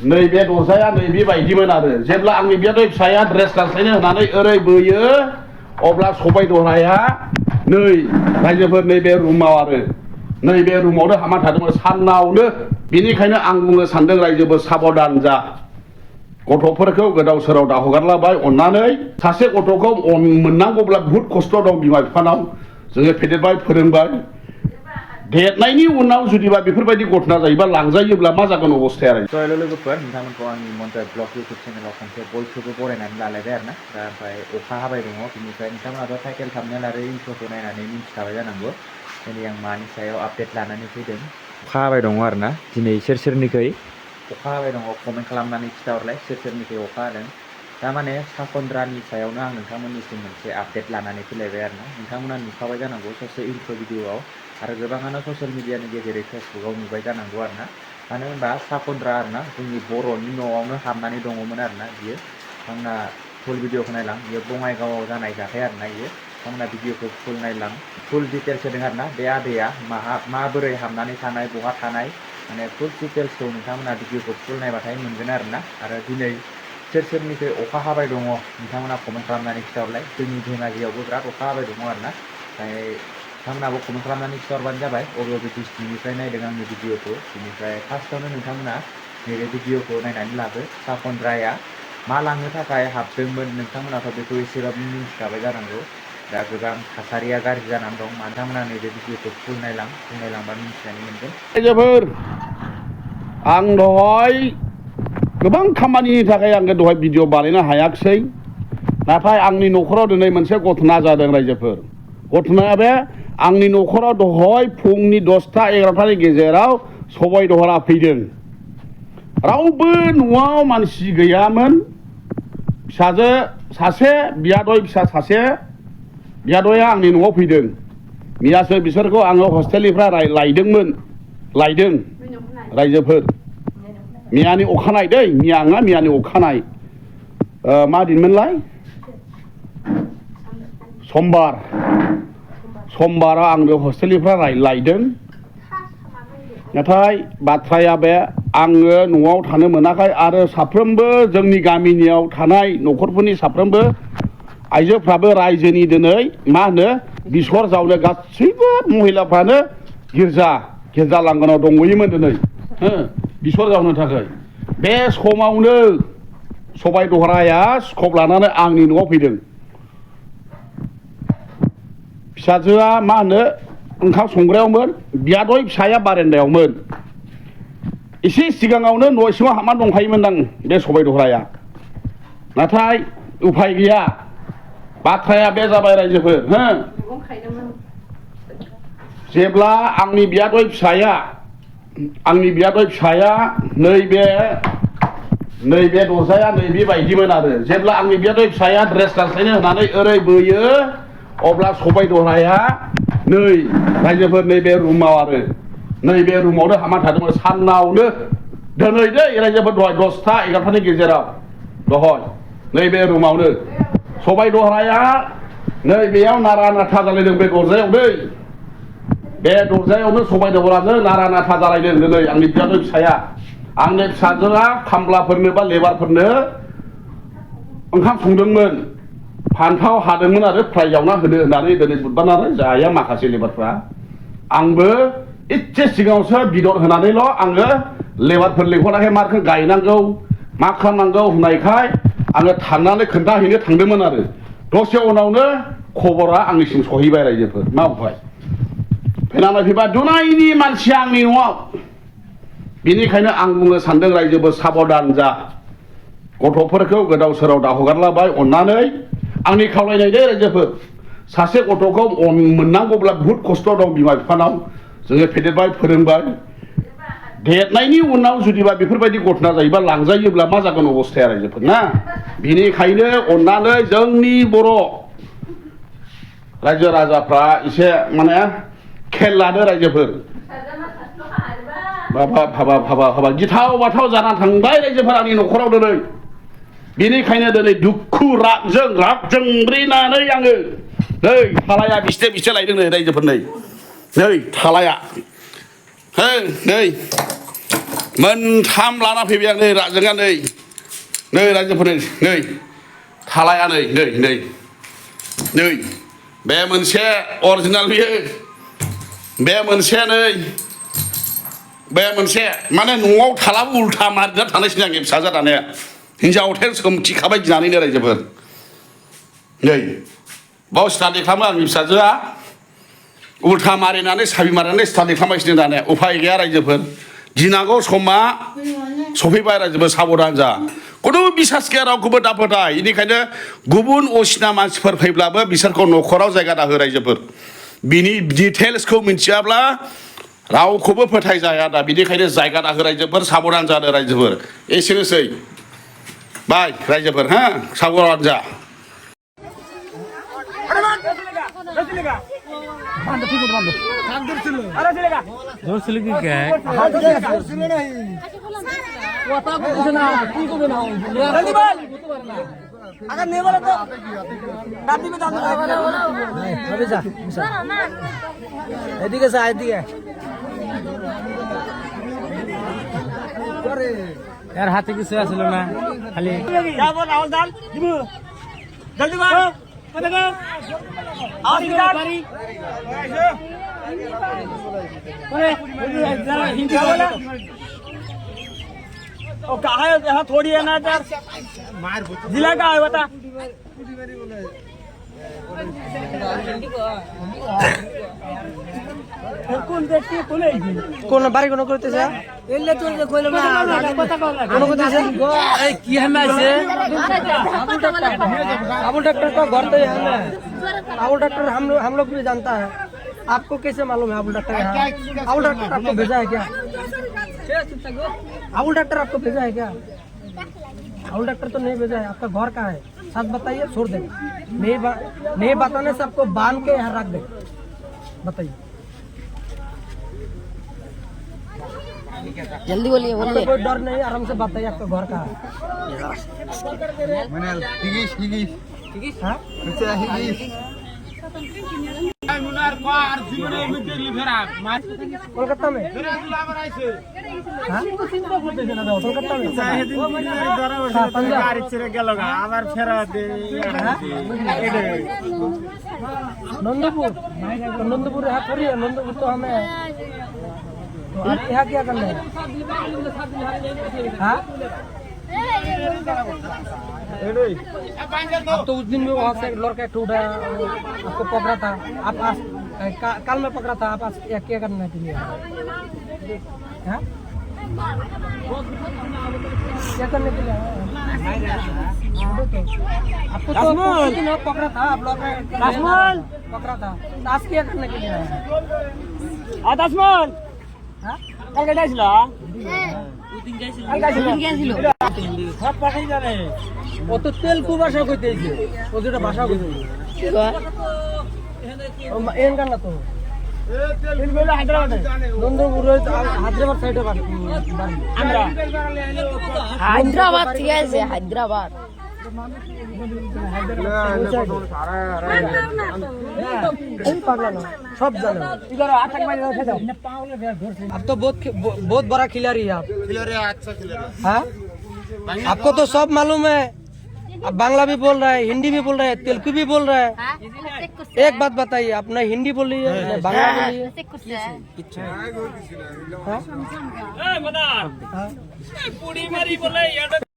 नैबे दरजाया नैबे बायदिमोन आरो जेब्ला आंनि बियादै फिसाया ड्रेस गानस्लायनो होनानै ओरै बोयो अब्ला सबाय दराया नै रायजोफोर नैबे रुमाव आरो नैबे रुमावनो हाबना थादोंमोन सानावनो बेनिखायनो आं बुंनो सानदों रायजोफोर साबधान जा गथ'फोरखौ गोदाव सोराव दाहगारलाबाय अननानै सासे गथ'खौ मोननांगौब्ला बुहुद खस्थ' दं बिमा बिफानाव जोङो फेदेरबाय फोरोंबाय देरनायनि उनाव जुदिबा बेफोरबायदि घटना जायोबा लांजायोब्ला मा जागोन अबस्थाया थ' हेल' लोगोफोर नोंथांमोनखौ आंनि मन्टार ब्लग इउटुब चेनेलाव खनसे बयखौबो बरायनानै लालायबाय आरो ना दा ओमफ्राय अखा हाबाय दङ बिनिफ्राय नोंथांमोनाथ' टाइटेल थाम्बनेल आरो इन्ट्र'खौ नायनानै मिन्थिखाबाय जानांगौ दिनै आं मानि सायाव आपडेट लानानै फैदों अखा हाबाय दङ आरो ना दिनै सोरनिखै अखा हाबाय दङ कमेन्ट खालामनानै खिथाहरलाय सोरनिखै अखा हादों थारमाने साखन्द्रानि सायावनो आं नोंथांमोननिसिम मोनसे आपडेट लानानै फैलायबाय आरो ना नोंथांमोना नुखाबाय जानांगौ ससे इन्ट्र' भिडिअ'आव आरो गोबाङानो ससियेल मिडियानि गेजेरै फेसबुकाव नुबाय जानांगौ आरो ना मानो होनबा साखन्द्रा आरो ना जोंनि बर'नि न'आवनो हाबनानै दङमोन आरो ना बियो आंना फुल भिडिअखौ नायलां बियो बङाइगावआव जानाय जाथाय आरो ना बियो आंना भिडिअखौ फुल नायलां फुल डिटेल्स होदों आरो ना बे आदैया माबोरै हाबनानै थानाय बहा थानाय माने फुल डिटेल्सखौ नोंथांमोना भिडिअखौ फुल नायबाथाय मोनगोन आरो ना आरो दिनै सोरनिफ्राय अखा हाबाय दङ नोंथांमोना कमेन्ट खालामनानै खिथाहरलाय जोंनि धेमाजियावबो बिराद अखा हाबाय दङ आरो ना ओमफ्राय नोंथांमोनाबो कमेन्ट खालामनानै खिथाहरबानो जाबाय अबे डिस्ट्रिक्टनिफ्राय नायदों आंनि भिडिअखौ बिनिफ्राय फार्स्टआवनो नोंथांमोना नैबे भिडिअखौ नायनानै लादो साखन्द्राया मा लांनो थाखाय हाबदोंमोन नोंथांमोनाथ' बेखौ एसेबाबो मिन्थिखाबाय जानांगौ दा गोबां थासारिया गाज्रि जानानै दं नोंथांमोना नैबे भिडिअखौ फुल नायलांबा मिन्थिनानै मोनगोन रायजोफोर आं दहाय गोबां खामानिनि थाखाय आङो दहाय भिडिअ बानायनो हायाखिसै नाथाय आंनि न'खराव दिनै मोनसे घटना जादों रायजोफोर घटनाया बे आंनि न'खराव दहाय फुंनि 10टा 11टानि गेजेराव सबाय दहरा फैदों रावबो न'आव मानसि गैयामोन फिसाजो सासे बियादै फिसा सासे बियादैया आंनि न'आव फैदों मैयासो बिसोरखौ आङो हस्टेलनिफ्राय लायदों रायजोफोर मैयानि अखानाय दै मैयानि अखानाय मा दिनमोनलाय समबाराव आंनो हस्टेलनिफ्राय लायदों नाथाय बाथ्राया बे आङो न'आव थानो मोनाखै आरो साफ्रोमबो जोंनि गामिनियाव थानाय न'खरफोरनि साफ्रोमबो आइजोफ्राबो रायजोनि दिनै मा होनो बिसर जावनो गासैबो महिलाफ्रानो गिर्जा लांगोनाव दंहैयोमोन दिनै बिसर जावनो थाखाय बे समावनो सबाय दहराया स्कप लानानै आंनि न'आव फैदों फिसाजोआ मा होनो ओंखाम संग्रायावमोन बियादै फिसाया बारान्दायावमोन एसे सिगाङावनो न' सिङाव हाबना दंखायोमोन आं बे सबाय दहराया नाथाय उफाय गैया बाथ्राया बे जाबाय रायजोफोर जेब्ला आंनि बियादै फिसाया नैबे दरजाया नैबे बायदिमोन आरो जेब्ला आंनि बियादै फिसाया ड्रेस गानस्लायनो होनानै ओरै बोयो अब्ला सबाय दराया नै रायजोफोर नैबे रुमाव आरो नैबे रुमावनो हाबना थादोंमोन सानावनो दिनै दै रायजोफोर दहाय 10टा 11टानि गेजेराव दहाय नैबे रुमावनो सबाय दराया नैबेयाव नारा नाथा जालायदों बे दरजायाव दै बे दरजायावनो सबाय दराजों नारा नाथा जालायदों दिनै आंनि बियादै फिसाया आंनि फिसाजोआ खामलाफोरनो बा लेबारफोरनो ओंखाम संदोंमोन फान्थाव हादोंमोन आरो फ्राय जावना होनो होननानै दिनै बुधबार नालाय जाया माखासे लेबारफ्रा आंबो एसे सिगाङावसो बिदर होनानैल' आङो लेबारफोर लेंहरनायखाय माखौ गायनांगौ मा खालामनांगौ होननायखाय आङो थांनानै खोन्थाहैनो थांदोंमोन आरो दसे उनावनो खबरा आंनिसिम सहैबाय रायजोफोर मा उफाय फैनानै फैबा दुनायनि मानसिया आंनि न'आव बेनिखायनो आं बुंनो सानदों रायजोफोर साबधान जा गथ'फोरखौ गोदाव सोराव दाहगारलाबाय अननानै आंनि खावलायनाय दे रायजोफोर सासे गथ'खौ मोननांगौब्ला बुहुद खस्थ' दं बिमा बिफानाव जोङो फेदेरबाय फोरोंबाय देरनायनि उनाव जुदिबा बेफोरबायदि घटना जायोबा लांजायोब्ला मा जागोन अबस्थाया रायजोफोर ना बेनिखायनो अननानै जोंनि बर' रायजो राजाफ्रा एसे माने खेल लादो रायजोफोर हाबा गिथाव बाथाव जाना थांबाय रायजोफोर आंनि न'खराव दिनै बेनिखायनो दिनै दुखु रागजों ब्रिनानै आङो नै थालाया बिसथे लायदों नै रायजोफोर नै थालाया नै मोनथाम लाना फैबाय आं नै राजोंआ नै रायजोफोरनि नै थालाया नै बे मोनसे अरिजिनाल बियो बे मोनसे नै बे मोनसे माने न'आव थालाबो उल्था मारिना थानायसै आंनि फिसाजो दानाया हिनजाव हटेल सोमथिखाबाय गिनानैनो रायजोफोर नै बाव स्टाडि खालामो आंनि फिसाजोआ उल्था मारिनानै साबि मारिनानै स्टाडि खालामगासिनो दानिया उफाय गैया रायजोफोर गिनांगौ समा सफैबाय रायजोफोर साबधान जा खुनु बिसास गैया रावखौबो दाफोथाय बेनिखायनो गुबुन असिना मानसिफोर फैब्लाबो बिसोरखौ न'खराव जायगा दाहो रायजोफोर बिनि डिटेल्सखौ मिथियाब्ला रावखौबो फोथायजाया दा बिनिखायनो जायगा दाहो रायजोफोर साबधान जादो रायजोफोर एसेनोसै बाय रायजोफोर हा साबधान जा जोर से लेके क्या है अगर नहीं बोले तो दादी में दादी अभी जा एदी के साथ एदी है यार हाथी की सेवा चलो ना खाली क्या बोल राहुल दाल जल्दी बोल और इधर हिंदी बोला और कहा है यहाँ थोड़ी है ना इधर जिला का है बता कौन देखती है कौन बारी कौन करते हैं एल्ले तो कोई ना कौन करते हैं ए की है मैं से अबुल डॉक्टर का घर तो है ना अबुल डॉक्टर हम लोग भी जानता है आपको कैसे मालूम है अबुल डॉक्टर अबुल डॉक्टर आपको भेजा है क्या अबुल डॉक्टर आपको भेजा है क्या अबुल डॉक्टर तो नहीं भेजा है आपका घर कहाँ है सच बताइए छोड़ दे नहीं बताने से आपको बांध के यहाँ रख दे बताइए जल्दी बोलिए बोलिए कोई डर नहीं आराम से बताइए आपका घर कहाँ है कोलकाता में कोलकाता में नंदपुर नंदपुर यहाँ थोड़ी है नंदपुर तो हमें तो आप यहाँ क्या करना है हाँ अब तो उस दिन में वहाँ से लड़का टूटा आपको पकड़ा था आप कल में पकड़ा था आप क्या करना है लिए हाँ क्या करने के लिए आपको तो उस दिन पकड़ा था आप लोग पकड़ा था आज क्या करने के लिए कल के जाइছিল ও তো তেলকু ভাষা কইতেছে ও যেটা ভাষা কইতেছে এন কান্না তো নন্দপুর হায়দ্রাবাদ সাইডে হায়দ্রাবাদ থেকে আছে হায়দ্রাবাদ सब जाने अब तो बहुत बड़ा खिलाड़ी है आप अच्छा खिलाड़ी हाँ आपको तो सब मालूम है आप बांग्ला भी बोल रहे हैं हिंदी भी बोल रहे हैं तेलुगु भी बोल रहे हैं एक बात बताइए आप न हिंदी बोलिए न बांग्ला बोलिए